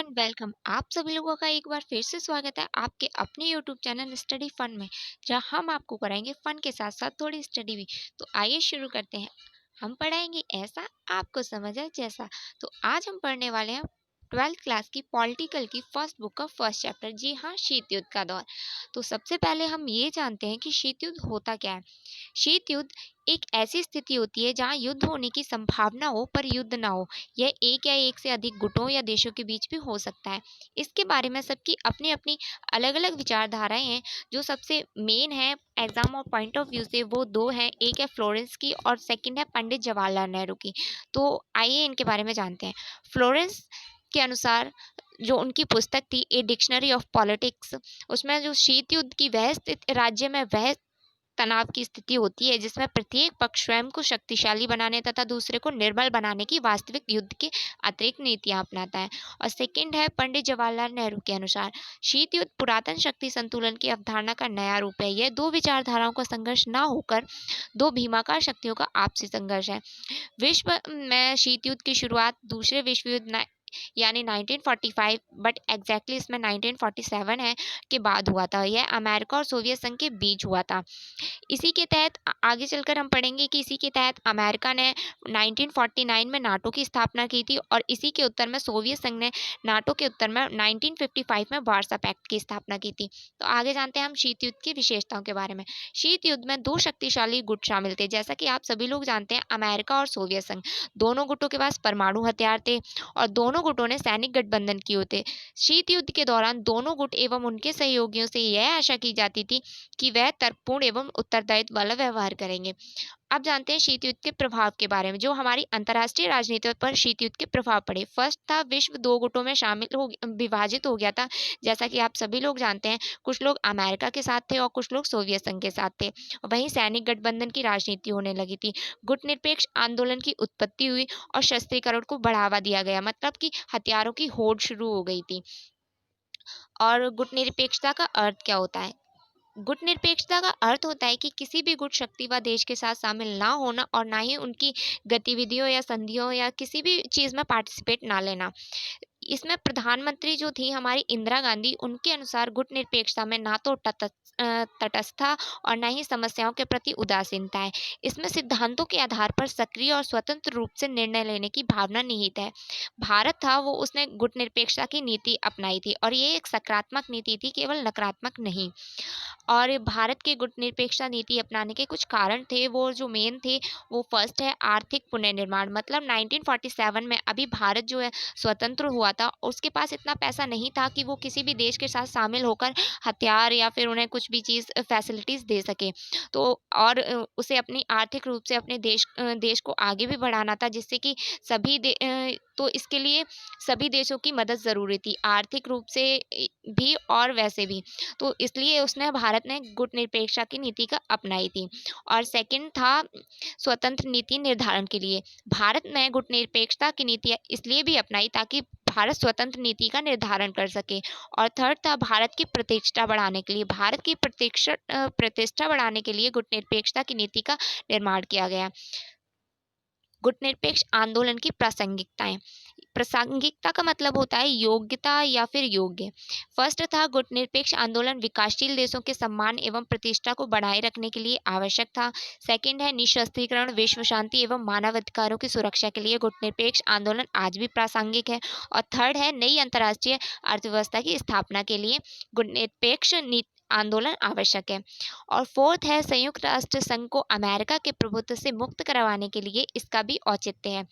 Welcome. आप सभी लोगों का एक बार फिर से स्वागत है आपके अपने यूट्यूब चैनल स्टडी फन में, जहां हम आपको कराएंगे फन के साथ साथ थोड़ी स्टडी भी। तो आइए शुरू करते हैं। हम पढ़ाएंगे ऐसा आपको समझ आए जैसा। तो आज हम पढ़ने वाले हैं 12th क्लास की पॉलिटिकल की फर्स्ट बुक का फर्स्ट चैप्टर, जी हाँ, शीत युद्ध का दौर। तो सबसे पहले हम ये जानते हैं कि शीत युद्ध होता क्या है। शीत युद्ध एक ऐसी स्थिति होती है जहां युद्ध होने की संभावना हो पर युद्ध ना हो। यह एक या एक से अधिक गुटों या देशों के बीच भी हो सकता है। इसके बारे में सबकी अपनी अपनी अलग अलग विचारधाराएं हैं। जो सबसे मेन है एग्जाम और पॉइंट ऑफ व्यू से, वो दो हैं। एक है फ्लोरेंस की और सेकंड है पंडित जवाहरलाल नेहरू की। तो आइए इनके बारे में जानते हैं। फ्लोरेंस के अनुसार जो उनकी पुस्तक थी ए डिक्शनरी ऑफ पॉलिटिक्स, उसमें जो शीत युद्ध की वह स्थिति राज्य में वह तनाव की स्थिति होती है जिसमें प्रत्येक पक्ष स्वयं को शक्तिशाली बनाने तथा दूसरे को निर्बल बनाने की वास्तविक युद्ध के अतिरिक्त नीतियां अपनाता है। और सेकंड है पंडित जवाहरलाल नेहरू के अनुसार शीत युद्ध पुरातन शक्ति संतुलन की अवधारणा का नया रूप है। यह दो विचारधाराओं का संघर्ष ना होकर दो भीमाकार शक्तियों का आपसी संघर्ष है। विश्व में शीत युद्ध की शुरुआत दूसरे विश्व युद्ध यानी 1945, बट एग्जैक्टली इसमें 1947 है के बाद हुआ था। यह अमेरिका और सोवियत संघ के बीच हुआ था। इसी के तहत आगे चलकर हम पढ़ेंगे कि इसी के तहत अमेरिका ने 1949 में नाटो की स्थापना की थी और इसी के उत्तर में सोवियत संघ ने नाटो के उत्तर में 1955 में वार्सा पैक्ट की स्थापना की थी। तो आगे जानते हैं हम शीत युद्ध की विशेषताओं के बारे में। शीत युद्ध में दो शक्तिशाली गुट शामिल थे, जैसा कि आप सभी लोग जानते हैं, अमेरिका और सोवियत संघ। दोनों गुटों के पास परमाणु हथियार थे और दोनों गुटों ने सैनिक गठबंधन किए थे। शीत युद्ध के दौरान दोनों गुट एवं उनके सहयोगियों से यह आशा की जाती थी कि वह तर्कपूर्ण एवं उत्तरदायित्व वाला व्यवहार करेंगे। अब जानते हैं शीत युद्ध के प्रभाव के बारे में, जो हमारी अंतर्राष्ट्रीय राजनीति पर शीत युद्ध के प्रभाव पड़े। फर्स्ट था, विश्व दो गुटों में विभाजित हो गया था। जैसा कि आप सभी लोग जानते हैं, कुछ लोग अमेरिका के साथ थे और कुछ लोग सोवियत संघ के साथ थे। वहीं सैनिक गठबंधन की राजनीति होने लगी थी। गुट निरपेक्ष आंदोलन की उत्पत्ति हुई और शस्त्रीकरण को बढ़ावा दिया गया, मतलब कि हथियारों की होड़ शुरू हो गई थी। और गुट निरपेक्षता का अर्थ क्या होता है? गुट निरपेक्षता का अर्थ होता है कि किसी भी गुट शक्ति व देश के साथ शामिल ना होना और ना ही उनकी गतिविधियों या संधियों या किसी भी चीज में पार्टिसिपेट ना लेना। इसमें प्रधानमंत्री जो थी हमारी इंदिरा गांधी, उनके अनुसार गुट निरपेक्षता में ना तो तटस्थता और ना ही समस्याओं के प्रति उदासीनता है। इसमें सिद्धांतों के आधार पर सक्रिय और स्वतंत्र रूप से निर्णय लेने की भावना निहित है। भारत था वो, उसने गुट निरपेक्षता की नीति अपनाई थी और ये एक सकारात्मक नीति थी, केवल नकारात्मक नहीं। और भारत के गुट निरपेक्षता नीति अपनाने के कुछ कारण थे, वो जो मेन थे, वो फर्स्ट है आर्थिक पुनर्निर्माण। मतलब 1947 में अभी भारत जो है स्वतंत्र हुआ था, उसके पास इतना पैसा नहीं था कि वो किसी भी देश के साथ शामिल होकर हथियार या फिर उन्हें कुछ भी चीज़ फैसिलिटीज़ दे सके। तो और उसे अपनी आर्थिक रूप से अपने देश को आगे भी बढ़ाना था, जिससे कि तो इसके लिए सभी देशों की मदद ज़रूरी थी, आर्थिक रूप से भी और वैसे भी। तो इसलिए उसने भारत ने गुट निरपेक्षता की नीति का अपनाई थी। और सेकंड था स्वतंत्र नीति निर्धारण के लिए। भारत ने गुट निरपेक्षता की नीति इसलिए भी अपनाई ताकि भारत स्वतंत्र नीति का निर्धारण कर सके। और थर्ड था भारत की प्रतिष्ठा बढ़ाने के लिए। भारत की प्रतिष्ठा बढ़ाने के लिए गुट निरपेक्षता की नीति का निर्माण किया गया। गुट निरपेक्ष आंदोलन की प्रासंगिकताएं। प्रासंगिकता का मतलब होता है योग्यता या फिर योग्य। फर्स्ट था, गुट निरपेक्ष आंदोलन विकासशील देशों के सम्मान एवं प्रतिष्ठा को बनाए रखने के लिए आवश्यक था। सेकंड है निःशस्त्रीकरण, विश्व शांति एवं मानव अधिकारों की सुरक्षा के लिए गुट निरपेक्ष आंदोलन आज भी प्रासंगिक है। और थर्ड है नई अंतर्राष्ट्रीय अर्थव्यवस्था की स्थापना के लिए गुट निरपेक्ष आंदोलन आवश्यक है। और फोर्थ है संयुक्त राष्ट्र संघ को अमेरिका के प्रभुत्व से मुक्त करवाने के लिए इसका भी औचित्य है।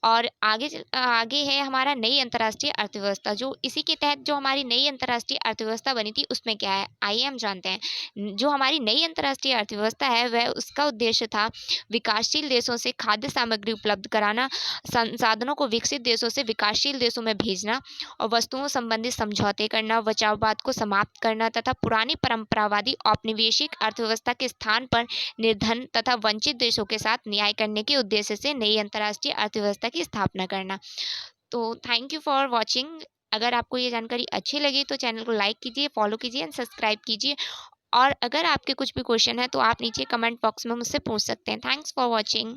और आगे है हमारा नई अंतर्राष्ट्रीय अर्थव्यवस्था। जो इसी के तहत जो हमारी नई अंतर्राष्ट्रीय अर्थव्यवस्था बनी थी, उसमें क्या है आइए हम जानते हैं। जो हमारी नई अंतर्राष्ट्रीय अर्थव्यवस्था है, वह उसका उद्देश्य था विकासशील देशों से खाद्य सामग्री उपलब्ध कराना, संसाधनों को विकसित देशों से विकासशील देशों में भेजना और वस्तुओं संबंधित समझौते करना, बचाववाद को समाप्त करना तथा पुरानी परंपरावादी औपनिवेशिक अर्थव्यवस्था के स्थान पर निर्धन तथा वंचित देशों के साथ न्याय करने के उद्देश्य से नई अंतर्राष्ट्रीय अर्थव्यवस्था की स्थापना करना। तो थैंक यू फॉर वॉचिंग। अगर आपको ये जानकारी अच्छी लगी तो चैनल को लाइक कीजिए, फॉलो कीजिए एंड सब्सक्राइब कीजिए। और अगर आपके कुछ भी क्वेश्चन है तो आप नीचे कमेंट बॉक्स में मुझसे पूछ सकते हैं। Thanks for watching.